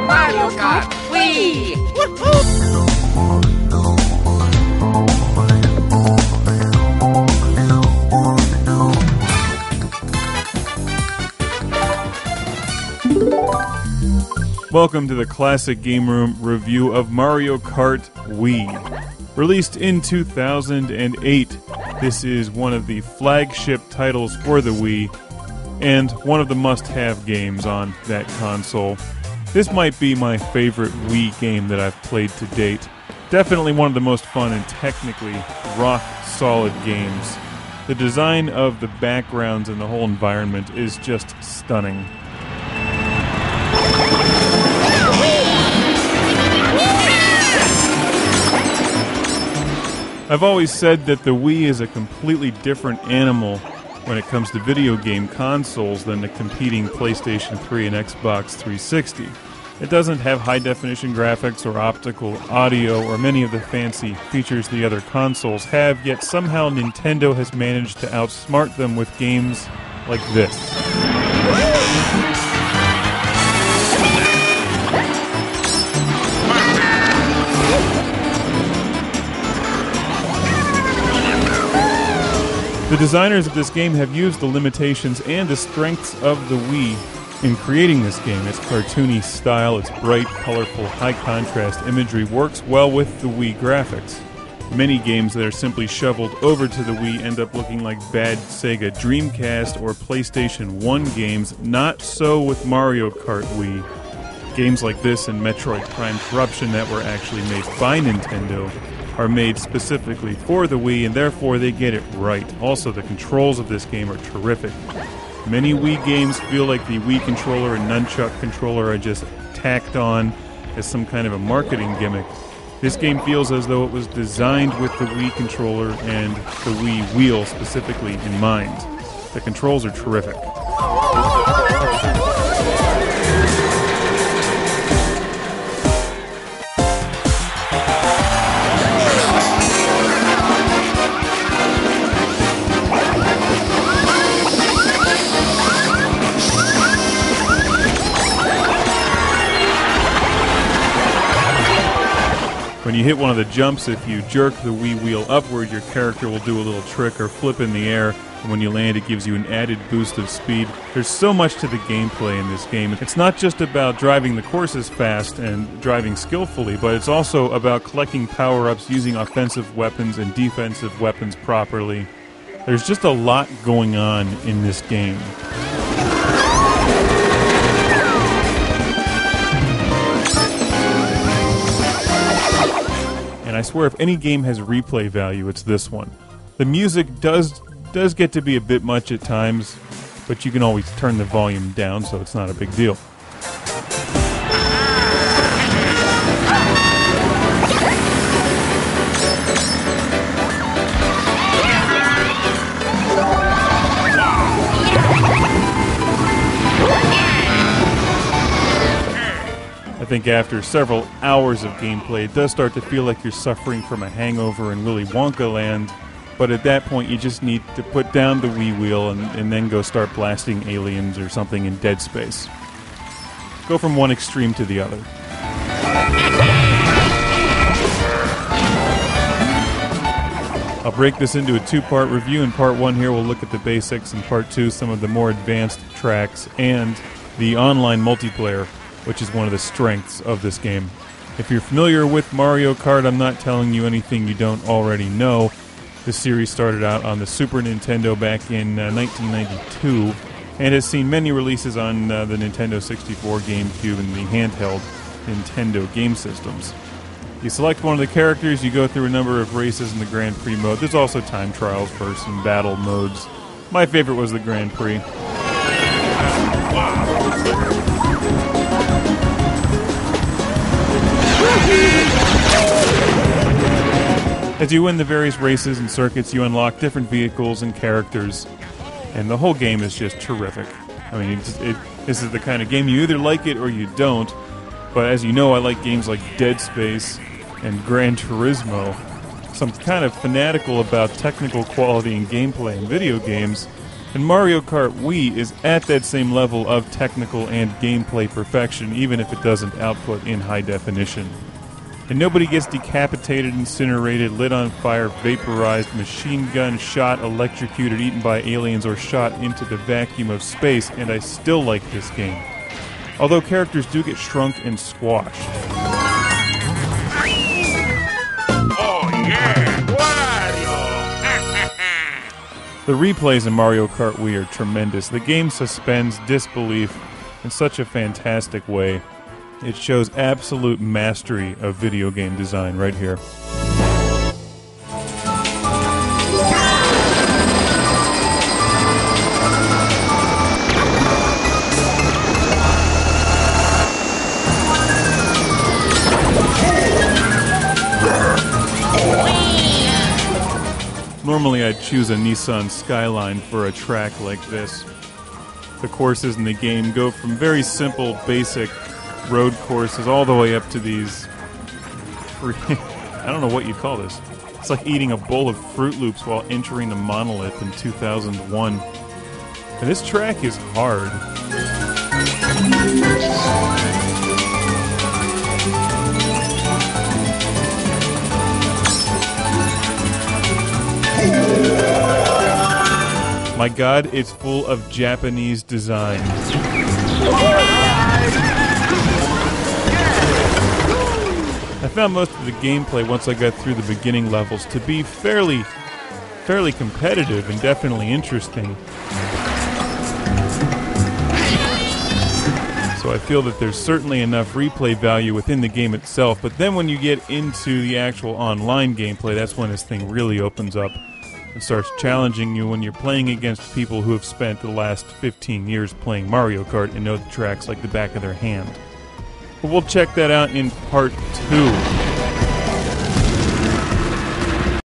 Mario Kart Wii! Welcome to the Classic Game Room review of Mario Kart Wii. Released in 2008, this is one of the flagship titles for the Wii, and one of the must-have games on that console. This might be my favorite Wii game that I've played to date. Definitely one of the most fun and technically rock-solid games. The design of the backgrounds and the whole environment is just stunning. I've always said that the Wii is a completely different animal when it comes to video game consoles than the competing PlayStation 3 and Xbox 360. It doesn't have high-definition graphics or optical audio or many of the fancy features the other consoles have, yet somehow Nintendo has managed to outsmart them with games like this. The designers of this game have used the limitations and the strengths of the Wii in creating this game. Its cartoony style, its bright, colorful, high-contrast imagery works well with the Wii graphics. Many games that are simply shoveled over to the Wii end up looking like bad Sega Dreamcast or PlayStation 1 games. Not so with Mario Kart Wii. Games like this and Metroid Prime Corruption that were actually made by Nintendo are made specifically for the Wii, and therefore they get it right. Also, the controls of this game are terrific. Many Wii games feel like the Wii controller and nunchuck controller are just tacked on as some kind of a marketing gimmick. This game feels as though it was designed with the Wii controller and the Wii wheel specifically in mind. The controls are terrific. When you hit one of the jumps, if you jerk the Wii wheel upward, your character will do a little trick or flip in the air, and when you land, it gives you an added boost of speed. There's so much to the gameplay in this game. It's not just about driving the courses fast and driving skillfully, but it's also about collecting power-ups, using offensive weapons and defensive weapons properly. There's just a lot going on in this game. And I swear if any game has replay value, it's this one. The music does get to be a bit much at times, but you can always turn the volume down, so it's not a big deal. I think after several hours of gameplay, it does start to feel like you're suffering from a hangover in Willy Wonka land, but at that point you just need to put down the Wii wheel and then go start blasting aliens or something in Dead Space. Go from one extreme to the other. I'll break this into a two-part review. In part one here we'll look at the basics, and part two some of the more advanced tracks and the online multiplayer, which is one of the strengths of this game. If you're familiar with Mario Kart, I'm not telling you anything you don't already know. This series started out on the Super Nintendo back in 1992 and has seen many releases on the Nintendo 64, GameCube, and the handheld Nintendo game systems. You select one of the characters, you go through a number of races in the Grand Prix mode. There's also time trials for some battle modes. My favorite was the Grand Prix. As you win the various races and circuits, you unlock different vehicles and characters, and the whole game is just terrific. I mean, this is the kind of game you either like it or you don't, but as you know, I like games like Dead Space and Gran Turismo. So I'm kind of fanatical about technical quality and gameplay in video games, And Mario Kart Wii is at that same level of technical and gameplay perfection, even if it doesn't output in high definition. And nobody gets decapitated, incinerated, lit on fire, vaporized, machine gun shot, electrocuted, eaten by aliens, or shot into the vacuum of space, and I still like this game. Although characters do get shrunk and squashed. Oh yeah, Wario! The replays in Mario Kart Wii are tremendous. The game suspends disbelief in such a fantastic way. It shows absolute mastery of video game design right here. Normally I'd choose a Nissan Skyline for a track like this. The courses in the game go from very simple, basic road courses all the way up to these I don't know what you'd call this. It's like eating a bowl of Fruit Loops while entering the Monolith in 2001. And this track is hard. My God, it's full of Japanese design. I found most of the gameplay once I got through the beginning levels to be fairly competitive and definitely interesting. So I feel that there's certainly enough replay value within the game itself, but then when you get into the actual online gameplay, that's when this thing really opens up and starts challenging you when you're playing against people who have spent the last 15 years playing Mario Kart and know the tracks like the back of their hand. But we'll check that out in part 2.